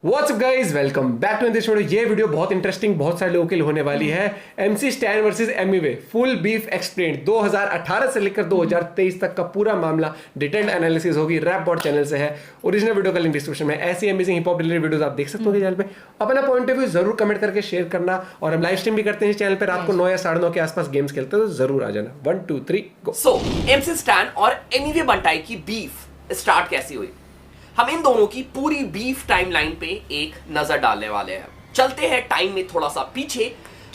WhatsApp guys, welcome back to this video. ये video बहुत interesting, बहुत सारे लोगों के लिए होने वाली है। MC Stan versus Emiway full beef explained 2018 से लेकर 2023 तक का पूरा मामला डिटेल्ड एनालिसिस होगी। रैप बॉट चैनल से है। ओरिजिनल वीडियो का लिंक डिस्क्रिप्शन में। ऐसी amazing hip hop related videos आप देख सकते हो चैनल पे। अपना पॉइंट ऑफ व्यू जरूर कमेंट करके शेयर करना। और हम लाइव स्ट्रीम भी करते हैं चैनल पे रात को 9 या 9:30 के आसपास गेम्स खेलते हैं, तो जरूर आ जाना। 1 2 3 गो। सो MC स्टैन और एमिवे बंटाई की बीफ स्टार्ट कैसी हुई, हम इन दोनों की पूरी बीफ टाइमलाइन पे एक नजर डालने वाले हैं। चलते हैं टाइम में थोड़ा सा पीछे।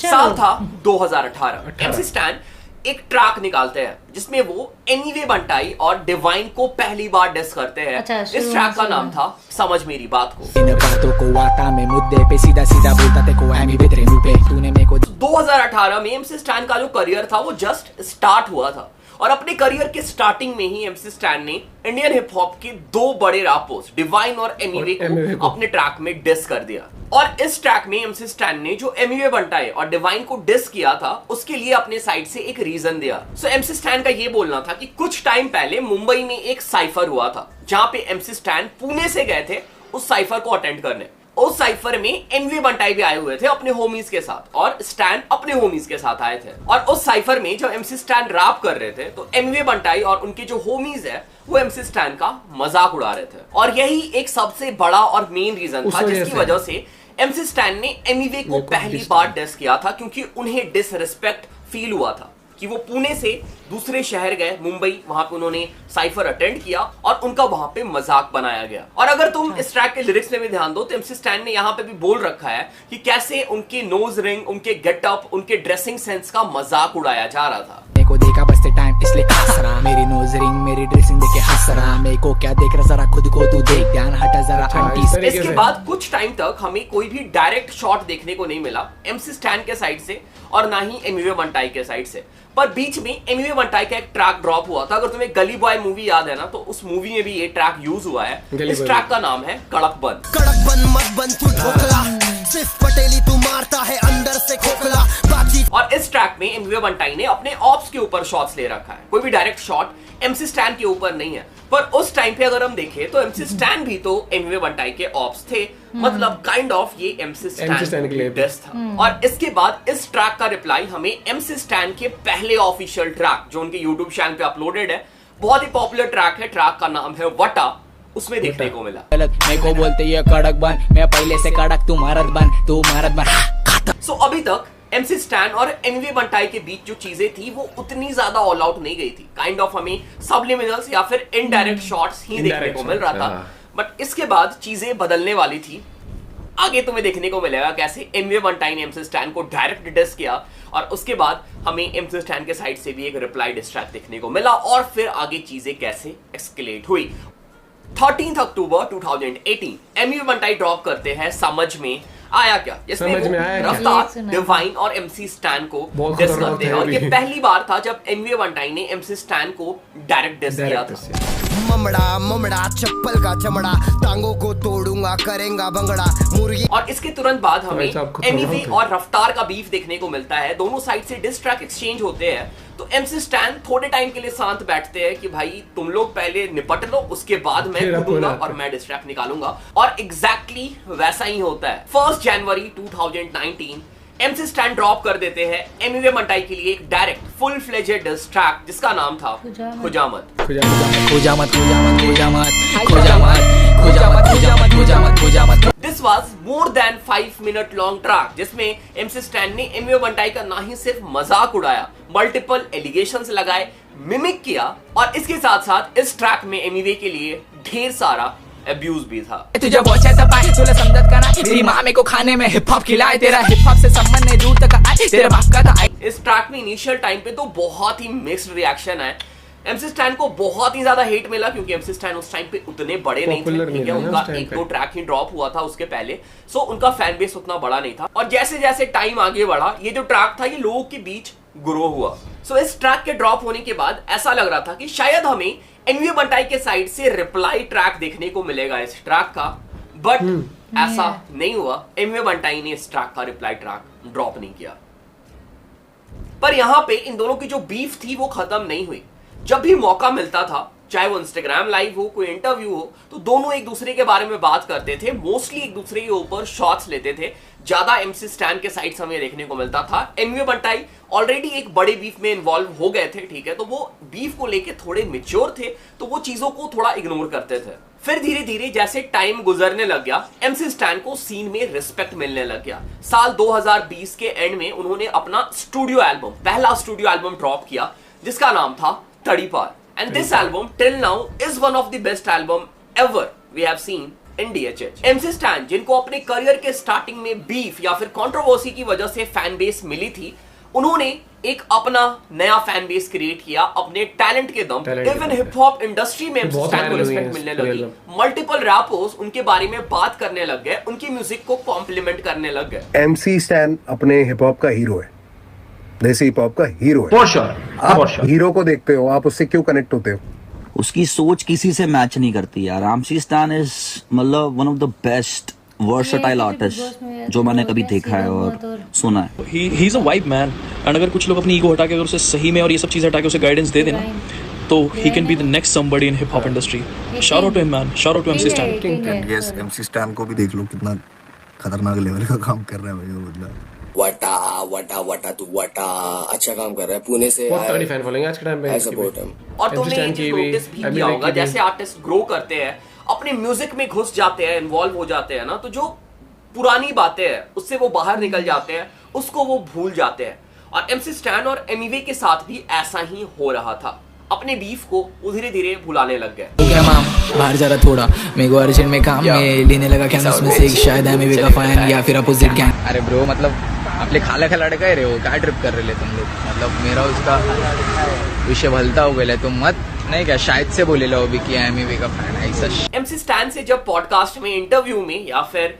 साल था 2018। MC स्टैन एक ट्रैक निकालते हैं जिसमें वो एमिवे बंटाई और डिवाइन को पहली बार डिस करते हैं। इस ट्रैक का नाम था समझ मेरी बात को। इन बातों को आता मैं मुद्दे पे सीधा सीधा बोलता ते को एमिवे तेरे मुंह पे तूने मेरे को। 2018 में MC स्टैन का जो करियर था वो जस्ट स्टार्ट हुआ था और अपने करियर के स्टार्टिंग में ही MC स्टैन ने इंडियन हिप हॉप के दो बड़े रैपर्स डिवाइन और एमिवे को अपने ट्रैक में डिस कर दिया। और इस ट्रैक में MC स्टैन ने जो एमिवे बंटाई और डिवाइन को डिस किया था उसके लिए अपने साइड से एक रीजन दिया। सो MC स्टैन का ये बोलना था कि कुछ टाइम पहले मुंबई में एक साइफर हुआ था जहां पे MC स्टैन पुणे से गए थे उस साइफर को अटेंड करने। उस साइफर में एमिवे बंटाई भी आए हुए थे अपने होमीज के साथ और स्टैन अपने होमीज के साथ आए थे। और उस साइफर में जब MC स्टैन रैप कर रहे थे तो एमिवे बंटाई और उनके जो होमीज है वो MC स्टैन का मजाक उड़ा रहे थे। और यही एक सबसे बड़ा और मेन रीजन था जिसकी वजह से MC स्टैन ने एमिवे को पहली बार डिस किया था, क्योंकि उन्हें डिसरिस्पेक्ट फील हुआ था कि वो पुणे से दूसरे शहर गए मुंबई, वहां पे उन्होंने साइफर अटेंड किया और उनका वहां पे मजाक बनाया गया। और अगर तुम इस ट्रैक के लिरिक्स में भी ध्यान दो तो MC स्टैन ने यहाँ पे भी बोल रखा है कि कैसे उनके नोज रिंग, उनके गेटअप, उनके ड्रेसिंग सेंस का मजाक उड़ाया जा रहा था। मेरे को देखा बसते टाइम इसलिए हंस रहा, मेरी नोज रिंग मेरी ड्रेसिंग देख के हंस रहा, मेरे को क्या देख रहा, जरा खुद को तू देख, ध्यान हटा जरा आंटी। इसके बाद कुछ टाइम तक हमें कोई भी डायरेक्ट शॉट देखने को नहीं मिला MC स्टैन के साइड से और ना ही एमिवे बंटाई के साइड से। पर बीच में एमिवे बंटाई का एक ट्रैक ड्रॉप हुआ था। अगर तुम्हें गली बॉय मूवी याद है ना, तो उस मूवी में भी ये ट्रैक यूज हुआ है। इस ट्रैक का नाम है कड़क बन। कड़क बन मत बन तू ठोकला, सिर्फ पटेली तू मारता है अंदर से खोखला बाकी। और इस ट्रैक में एमिवे बंटाई ने अपने ऑप्स के ऊपर शॉट्स ले रखा है। कोई भी डायरेक्ट शॉट MC स्टैन के ऊपर नहीं है। पर उस टाइम पे अगर हम देखें तो MC स्टैन भी तो एमिवे बंटाई के ऑप्स थे, मतलब काइंड ऑफ ये MC स्टैन के लिए डिस था। और इसके बाद इस ट्रैक का रिप्लाई हमें MC स्टैन के पहले ऑफिशियल ट्रैक जो उनके YouTube चैनल पे अपलोडेड है, बहुत ही पॉपुलर ट्रैक है, ट्रैक का नाम है वटा, उसमें देखने को मिला। मेरे को बोलते ये कड़क बन, मैं पहले से कड़क, तू मारत बन। सो अभी तक MC स्टैन और एमिवे बंटाई के बीच जो चीजें थी वो उतनी ज्यादा ऑल आउट नहीं गई थी। काइंड ऑफ हमें सबलिमिनल्स या फिर इनडायरेक्ट शॉट्स ही देखने को मिल रहा था। बट इसके बाद चीजें बदलने वाली थी। आगे तुम्हें देखने को मिलेगा कैसे एमिवे बंटाई ने MC स्टैन को डायरेक्ट डिस किया और उसके बाद हमें MC स्टैन के साइड से भी एक रिप्लाई डिस ट्रैक देखने को मिला और फिर आगे चीजें कैसे एस्केलेट हुई। 13 अक्टूबर 2018 एमिवे बंटाई ड्रॉप करते हैं समझ में आया क्या, जिसमें रफ्तार, डिवाइन और MC स्टैन को डिस करते हैं। और ये पहली बार था जब एमिवे बंटाई ने MC स्टैन को डायरेक्ट डिस किया था। ममड़ा ममड़ा चप्पल का चमड़ा, टांगों को तोड़ूंगा करेंगा भंगड़ा मुर्गी। और इसके तुरंत बाद हमें एमिवे और रफ्तार का बीफ देखने को मिलता है। दोनों साइड से डिस ट्रैक एक्सचेंज होते हैं। तो MC स्टैन थोड़े टाइम के लिए शांत बैठते हैं कि भाई तुम लोग पहले निपट लो, उसके बाद मैं कूदूंगा और मैं डिस ट्रैक निकालूंगा। और एग्जैक्टली वैसा ही होता है। 1 जनवरी 2019 MC स्टैन ड्रॉप कर देते हैं एमिवे बंटाई के लिए एक direct full fledged diss track जिसका नाम था खुजामत। This was more than 5 minute long track जिसमें MC स्टैन ने एमिवे बंटाई का ना ही सिर्फ मजाक उड़ाया, मल्टीपल एलिगेशंस लगाए, मिमिक किया और इसके साथ साथ इस ट्रैक में एमिवे के लिए ढेर सारा अब्यूज भी था। तुझे बहुत पाए तुला समझत का ना, मेरी माँ मेरे को खाने में हिप हॉप खिलाए, तेरा हिप हॉप से संबंध नहीं दूर तक आए, तेरे बाप का था। इस ट्रैक में इनिशियल टाइम पे तो बहुत ही मिक्स्ड रिएक्शन है। MC स्टैन को बहुत ही ज्यादा हेट मिला क्योंकि MC स्टैन उस टाइम पे उतने बड़े नहीं थे, ठीक है, उनका एक दो ट्रैक ही ड्रॉप हुआ था उसके पहले, सो उनका फैन बेस उतना बड़ा नहीं था। और जैसे जैसे टाइम आगे बढ़ा ये जो ट्रैक था ये लोगों के बीच ग्रो हुआ। सो इस ट्रैक के ड्रॉप होने के बाद ऐसा लग रहा था कि शायद हमें एमिवे बंटाई के साइड से रिप्लाई ट्रैक देखने को मिलेगा इस ट्रैक का, बट ऐसा नहीं हुआ। एमिवे बंटाई ने इस ट्रैक का रिप्लाई ट्रैक ड्रॉप नहीं किया। पर यहां पे इन दोनों की जो बीफ थी वो खत्म नहीं हुई। जब भी मौका मिलता था चाहे वो इंस्टाग्राम लाइव हो, कोई इंटरव्यू हो, तो दोनों एक दूसरे के बारे में बात करते थे, मोस्टली एक दूसरे के ऊपर शॉट्स लेते थे। ज्यादा एमसी स्टैन के साइड्स हमें देखने को मिलता था। एमवी बंटाई ऑलरेडी एक बड़े बीफ में इन्वॉल्व हो गए थे, ठीक है, तो वो बीफ को लेके थोड़े मैच्योर थे, तो वो चीजों को थोड़ा इग्नोर करते थे। फिर धीरे धीरे जैसे टाइम गुजरने लग गया, एमसी स्टैन को सीन में रिस्पेक्ट मिलने लग गया। साल 2020 के एंड में उन्होंने अपना स्टूडियो एल्बम, पहला स्टूडियो एल्बम ड्रॉप किया, जिसका नाम था Tadipaar. And this album till now is one of the best album ever we have seen in DHH। MC Stan, जिनको अपने करियर के स्टार्टिंग में बीफ या फिर कंट्रोवर्सी की वजह से फैन बेस मिली थी, उन्होंने एक अपना नया फैन बेस क्रिएट किया अपने टैलेंट के दम। इवन हिप हॉप इंडस्ट्री में एमसी स्टैन को रिस्पेक्ट मिलने लगी। मल्टीपल रैपर्स उनके बारे में बात करने लग गए, उनकी म्यूजिक को कॉम्प्लीमेंट करने लग गए। एमसी स्टैन अपने हिप हॉप का हीरो है, देसी हिप हॉप का हीरो है। For sure. आप हीरो को देखते हो, आप उससे क्यों कनेक्ट होते हो? उसकी सोच किसी से मैच नहीं करती यार। एमसी स्टैन इज मतलब one of the best versatile artist जो मैंने कभी देखा है और सुना है। He is a vibe man. And अगर कुछ लोग अपनी ईगो हटा के अगर उसे सही में और ये सब चीजें हटा के उसे गाइडेंस दे देना, तो he can be the next somebody in hip hop industry. Shout out to him man. Shout out to MC Stan. And yes, MC Stan को भी देख लो कितना खतरनाक लेवल का काम कर रहा है भाई वो बंदा। वटा तू वटा अच्छा काम कर रहा है, पुणे से बहुत तगड़ी फैन फॉलोइंग आज के टाइम पे। I support him. और तुमने ये चीज नोटिस भी किया होगा, जैसे आर्टिस्ट ग्रो करते हैं, अपने म्यूजिक में घुस जाते हैं, इन्वॉल्व हो जाते हैं ना, तो जो पुरानी बातें हैं उससे वो बाहर निकल जाते हैं, उसको वो भूल जाते हैं। और एमसी स्टैन और एमिवे के साथ भी ऐसा ही हो रहा था। अपने बीफ को वो धीरे धीरे भुलाने लग गए। क्या माम बाहर जा रहा थोड़ा, मेरे को अर्जेंट में काम में लेने लगा क्या उसमें से शायद एमिवे का फैन या फिर अपोजिट गैंग। अरे ब्रो मतलब आपले खाला खाला लड़का रे हो, काय ट्रिप कर रहे तुम लोग? मतलब मेरा उसका विषय भलता हो गया, तुम मत नहीं क्या शायद से बोले लो भी कि एमिवे का फैन है ऐसा। एमसी स्टैन से जब पॉडकास्ट में, इंटरव्यू में या फिर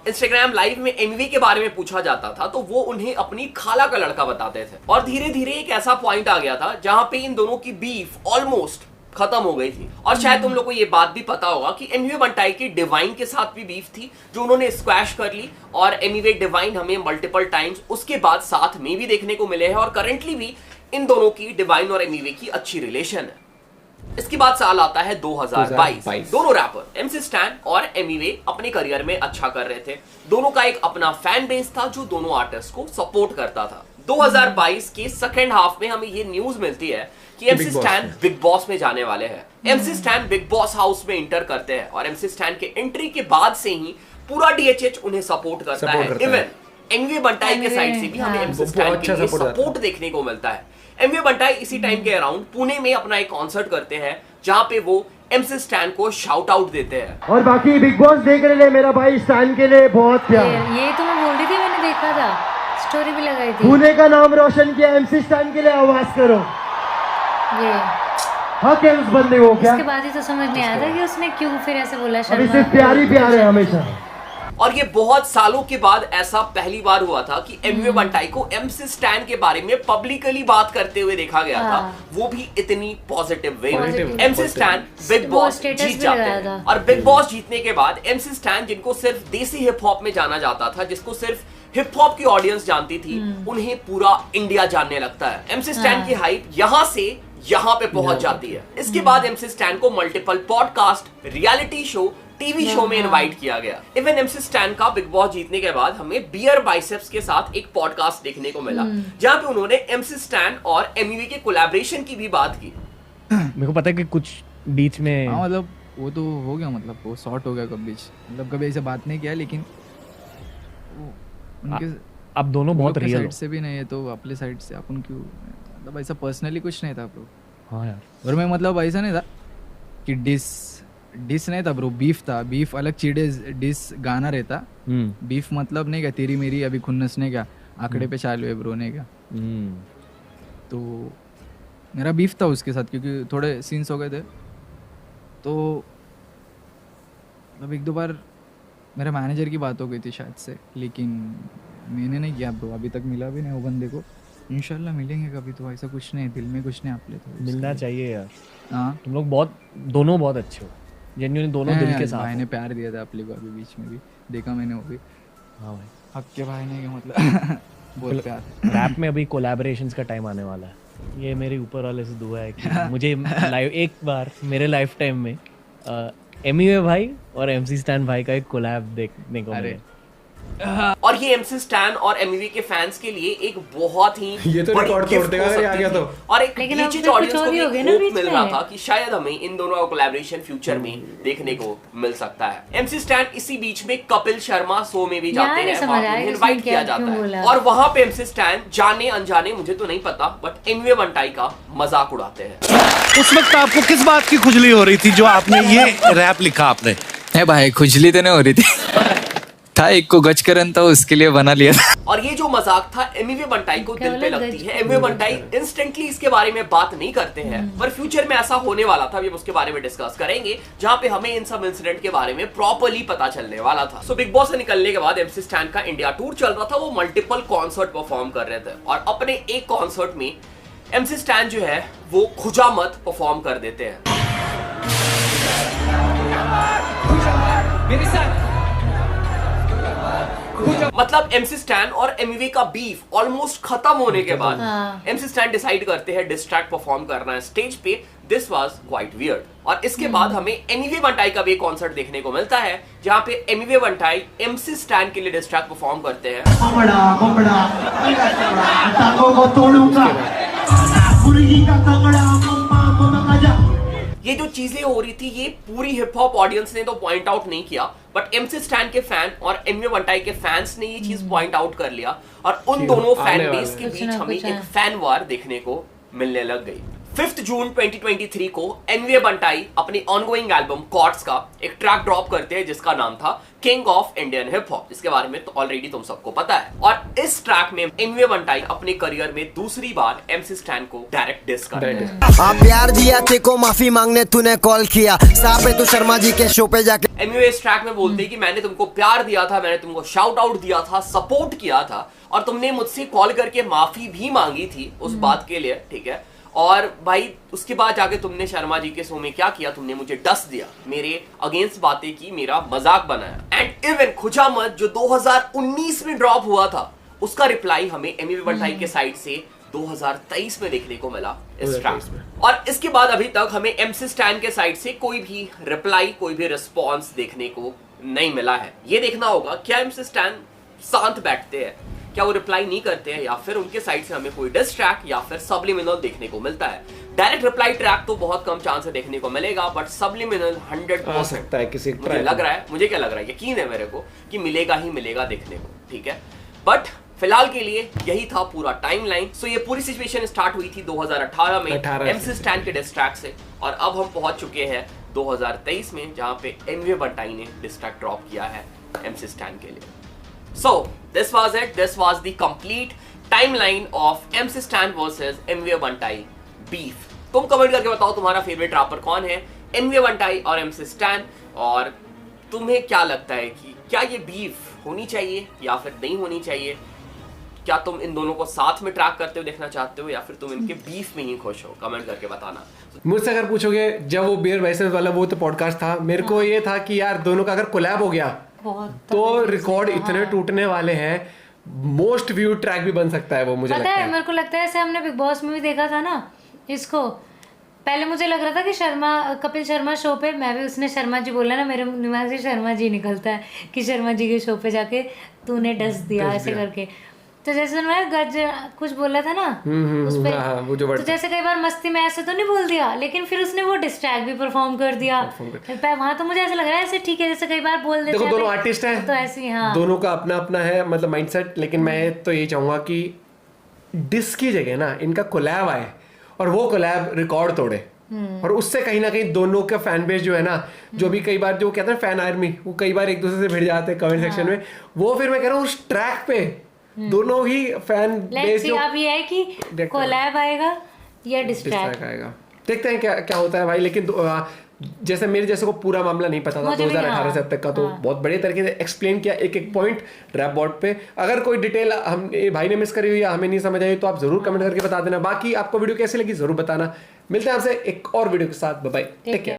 इंस्टाग्राम लाइव में एमिवे के बारे में पूछा जाता था, तो वो उन्हें अपनी खाला का लड़का बताते थे। और धीरे धीरे एक ऐसा पॉइंट आ गया था जहां पे इन दोनों की बीफ ऑलमोस्ट खत्म हो गई थी। और शायद तुम लोग को ये बात भी पता होगा कि एमिवे बंटाई की डिवाइन के साथ भी बीफ थी, जो उन्होंने स्क्वैश कर ली। और एमिवे डिवाइन हमें मल्टीपल टाइम्स उसके बाद साथ में भी देखने को मिले हैं, और करंटली भी इन दोनों की, डिवाइन और एमिवे की अच्छी रिलेशन है। इसके बाद साल आता है 2022। दोनों रैपर एमसी स्टैन और एमिवे अपने करियर में अच्छा कर रहे थे। दोनों का एक अपना फैन बेस था जो दोनों आर्टिस्ट को सपोर्ट करता था। 2022 के सेकेंड हाफ में हमें ये न्यूज मिलती है कि एमसी स्टैन बिग बॉस में जाने वाले हैं। MC stand big boss house में इंटर करते हैं, और एमसी स्टैन के एंट्री के बाद से ही पूरा DHH उन्हें सपोर्ट करता है। इवन एमिवे बंटाई के साइड से भी हमें एमसी स्टैन के लिए सपोर्ट देखने को मिलता है। एमिवे बंटाई इसी टाइम के अराउंड पुणे में अपना एक कॉन्सर्ट करते हैं, जहां पे वो एमसी स्टैन को शाउट आउट देते हैं। और बाकी बिग बॉस देख रहे हैं, मेरा भाई स्टैन के लिए बहुत प्यार। ये तो मैं बोल रही थी, मैंने देखा था, स्टोरी भी लगाई थी। पुणे का नाम रोशन किया, एमसी स्टैन के लिए आवाज करो। ये हक है उस बंदे को क्या? इसके बाद ही तो समझ नहीं आया था कि उसने क्यों फिर ऐसे बोला। अभी सिर्फ प्यार ही प्यार है हमेशा। और ये बहुत सालों के बाद ऐसा पहली बार हुआ था कि एमिवे बंटाई को एमसी स्टैन के बारे में पब्लिकली बात करते हुए देखा गया था, वो भी इतनी पॉजिटिव वे में। एमसी स्टैन बिग बॉस जीत जाते हैं, और बिग बॉस जीतने के बाद एमसी स्टैन, जिनको सिर्फ देसी हिप हॉप में जाना जाता था, जिसको सिर्फ हिप हॉप की ऑडियंस जानती थी, उन्हें पूरा इंडिया जानने लगता है। एमसी स्टैन की हाइप यहां से यहां पे पहुंच जाती है। इसके बाद एमसी स्टैन को multiple podcast, reality show, TV show में इनवाइट किया गया। इवन एमसी स्टैन का बिग बॉस जीतने के बाद हमें बियर बाइसेप्स के साथ एक पॉडकास्ट देखने को मिला, जहां पे उन्होंने एमसी स्टैन और एमिवे के कोलैबोरेशन की भी बात की। मेरे को पता है कि कुछ बीच में मतलब वो तो हो गया, मतलब वो सॉर्ट हो गया कभी बीच, मतलब कभी ऐसे बात नहीं किया, लेकिन उनके अब दोनों बहुत रियल साइड से भी नहीं है, तो अपने साइड से अपन क्यों, मतलब ऐसा पर्सनली कुछ नहीं था ब्रो। हाँ यार, और मैं मतलब ऐसा नहीं था कि डिस नहीं था ब्रो, बीफ था। बीफ अलग चीज़, डिस गाना रहता। बीफ मतलब नहीं क्या तेरी मेरी अभी खुन्नस ने क्या आंकड़े पे चालू है ब्रो ने क्या। तो मेरा बीफ था उसके साथ, क्योंकि थोड़े सीन्स हो गए थे। तो मतलब एक दो बार मेरा मैनेजर की बात हो गई थी शायद से, लेकिन मैंने नहीं किया ब्रो। अभी तक मिला भी नहीं वो बंदे को, इंशाल्लाह मिलेंगे कभी। तो ऐसा कुछ नहीं, दिल में कुछ नहीं आप ले, तो मिलना चाहिए यार। हाँ तुम लोग दोनों बहुत अच्छे हो, जेन्युइनली दोनों दिल के साथ। भाई ने प्यार दिया था अपने को अभी बीच में भी, देखा मैंने वो भी। हाँ भाई, हक के भाई ने मतलब बहुत प्यार। रैप में अभी कोलैबोरेशंस का टाइम आने वाला है। ये मेरे ऊपर वाले से दुआ है कि मुझे लाइव एक बार मेरे लाइफ टाइम में एमिवे भाई और एमसी स्टैन भाई का एक कोलैब देखने को मिले। और ये एमसी स्टैन और एमवी के फैंस के लिए एक बहुत ही ये तो बड़ी रिकॉर्ड तोड़ गिफ्ट देगा हो अगर ये आ सकती गया थी। तो। और एक लेकिन बीच अब तो ऑडियंस कुछ को और भी ही हो गया ना होप बीच मिल में। रहा था कि शायद हमें इन दोनों का कोलैबोरेशन फ्यूचर में देखने को मिल सकता है। एमसी स्टैन इसी बीच में कपिल शर्मा शो में भी जाते हैं, वहां पे इनवाइट किया जाता है और वहां पे एमसी स्टैन जाने अनजाने मुझे तो नहीं पता बट एमवे बंटाई का मजाक उड़ाते हैं। उस वक्त आपको किस बात की खुजली हो रही थी जो आपने ये रैप लिखा आपने? है भाई, खुजली तो नहीं हो रही थी था एक को गजकरन था उसके लिए बना लिया था। और ये जो मजाक था एमवे बंटाई को दिल पे लगती है। एमवे बंटाई इंस्टेंटली इसके बारे में बात नहीं करते हैं पर फ्यूचर में ऐसा होने वाला था, अभी हम उसके बारे में डिस्कस करेंगे जहां पे हमें इन सब इंसिडेंट के बारे में प्रॉपर्ली पता चलने वाला था। सो बिग बॉस से निकलने के बाद एमसी स्टैन का इंडिया टूर चल रहा था, वो मल्टीपल कॉन्सर्ट परफॉर्म कर रहे थे और अपने एक कॉन्सर्ट में एमसी स्टैन जो है वो खुजामत परफॉर्म कर देते हैं। मतलब एमसी स्टैन और एमवी का बीफ ऑलमोस्ट खत्म होने के बाद एमसी स्टैन डिसाइड करते हैं डिस्ट्रैक्ट परफॉर्म करना है स्टेज पे। This was quite weird. और इसके बाद हमें एमवे बंटाई का भी एक कॉन्सर्ट देखने को मिलता है जहां पे एमवे बंटाई एमसी स्टैन के लिए डिस्ट्रैक्ट परफॉर्म करते हैं। ये जो चीजें हो रही थी ये पूरी हिप हॉप ऑडियंस ने तो पॉइंट आउट नहीं किया बट एमसी स्टैन के फैन और एमवे बंटाई के फैंस ने ये चीज पॉइंट आउट कर लिया और उन दोनों फैन बेस के बीच हमें एक फैन वार देखने को मिलने लग गई। 5 जून 2023 को एमवे बंटाई अपनी ऑनगोइंग एल्बम कॉर्ड्स का एक ट्रैक ड्रॉप करते हैं जिसका नाम था king of Indian hip hop, जिसके बारे में तो ऑलरेडी तुम सबको पता है। और इस ट्रैक में एमवे बंटाई अपने करियर में दूसरी बार एमसी स्टैन को डायरेक्ट डिस करते हैं। आप प्यार दिया ते को माफी मांगने तूने कॉल किया, साहब है तू शर्मा जी के शो पे जाके। एमवे इस ट्रैक में बोलते हैं कि मैंने तुमको प्यार दिया था, मैंने तुमको शाउट आउट दिया था, सपोर्ट किया था और तुमने मुझसे कॉल करके माफी भी मांगी थी उस बात के लिए, ठीक है। और भाई उसके बाद जाके तुमने शर्मा जी के शो में क्या किया, तुमने मुझे डस दिया, मेरे अगेंस्ट बातें की, मेरा मजाक बनाया। एंड इवन खुजामत जो 2019 में ड्रॉप हुआ था उसका रिप्लाई हमें एमवे बंटाई के साइड से 2023 में देखने को मिला इस ट्रैक में। और इसके बाद अभी तक हमें एमसी स्टैन के साइड से कोई भी रिप्लाई, कोई भी रिस्पॉन्स देखने को नहीं मिला है। ये देखना होगा क्या एमसी स्टैन शांत बैठते हैं, क्या वो रिप्लाई नहीं करते हैं या फिर उनके साइड से हमें कोई डिस ट्रैक या फिर सब्लिमिनल देखने को मिलता है। डायरेक्ट रिप्लाई ट्रैक तो बहुत कम चांस है देखने को मिलेगा बट सब्लिमिनल 100% सकता है किसी मुझे लग रहा है, मुझे क्या लग रहा है, यकीन है मेरे को कि मिलेगा ही मिलेगा देखने को, ठीक है। बट फिलहाल के लिए यही था पूरा टाइमलाइन। सो ये पूरी सिचुएशन स्टार्ट हुई थी 2018 में एमसी स्टैन के डिस ट्रैक से और अब हम पहुंच चुके हैं 2023 में जहां पे एमवे बंटाई ने डिस ट्रैक ड्रॉप किया है एमसी स्टैन के लिए। So this was it. This was the complete timeline of MC Stan versus MV Bantai beef. तुम कमेंट करके बताओ तुम्हारा फेवरेट रैपर कौन है, MV Bantai और MC Stan, और तुम्हें क्या लगता है कि क्या ये बीफ होनी चाहिए या फिर नहीं होनी चाहिए? क्या तुम इन दोनों को साथ में ट्रैक करते हुए देखना चाहते हो या फिर तुम इनके बीफ में ही खुश हो? कमेंट करके बताना। मुझसे अगर पूछोगे जब वो बियर वाइसेस वाला वो तो पॉडकास्ट था, मेरे को ये था कि यार दोनों का अगर कोलैब हो गया तो रिकॉर्ड इतने टूटने वाले हैं, मोस्ट व्यू ट्रैक भी बन सकता है वो, मुझे लगता है। मेरे को लगता है ऐसे हमने बिग बॉस में भी देखा था ना इसको, पहले मुझे लग रहा था कि कपिल शर्मा शो पे मैं भी, उसने शर्मा जी बोला ना, मेरे दिमाग से शर्मा जी निकलता है कि शर्मा जी के शो पे जाके तूने डस दिया ऐसे करके। तो जैसे उन्होंने गज कुछ बोला था ना उस पे, तो जैसे कई बार मस्ती में ऐसे तो नहीं बोल दिया लेकिन फिर उसने वो डिस्ट्रैक्ट भी परफॉर्म कर दिया वहां, तो मुझे ऐसा लग रहा है ऐसे ठीक है जैसे कई बार बोल देते हैं। देखो दोनों आर्टिस्ट हैं तो ऐसे ही, हाँ, दोनों का अपना अपना है मतलब माइंडसेट, लेकिन मैं तो ये चाहूंगा कि डिस की जगह ना इनका कोलैब आए और वो कोलैब रिकॉर्ड तोड़े और उससे कहीं ना कहीं दोनों का फैन बेस जो है ना, जो भी कई बार जो कहते हैं फैन आर्मी, वो कई बार एक दूसरे से भिड़ जाते हैं कमेंट सेक्शन में, वो फिर मैं कह रहा हूँ उस ट्रैक पे दोनों ही फैन बेस जो अब ये है कि कोलैब आएगा या डिस्ट्रैक्ट आएगा, देखते हैं क्या क्या होता है भाई। लेकिन जैसे मेरे जैसे को पूरा मामला नहीं पता था 2018 से अब तक का, तो बहुत बड़े तरीके से एक्सप्लेन किया एक एक पॉइंट रैप बोर्ड पे। अगर कोई डिटेल हम भाई ने मिस करी हुई या हमें नहीं समझ आई तो आप जरूर कमेंट करके बता देना। बाकी आपको वीडियो कैसी लगी जरूर बताना। मिलते हैं आपसे एक और वीडियो के साथ, बाय बाय, टेक केयर।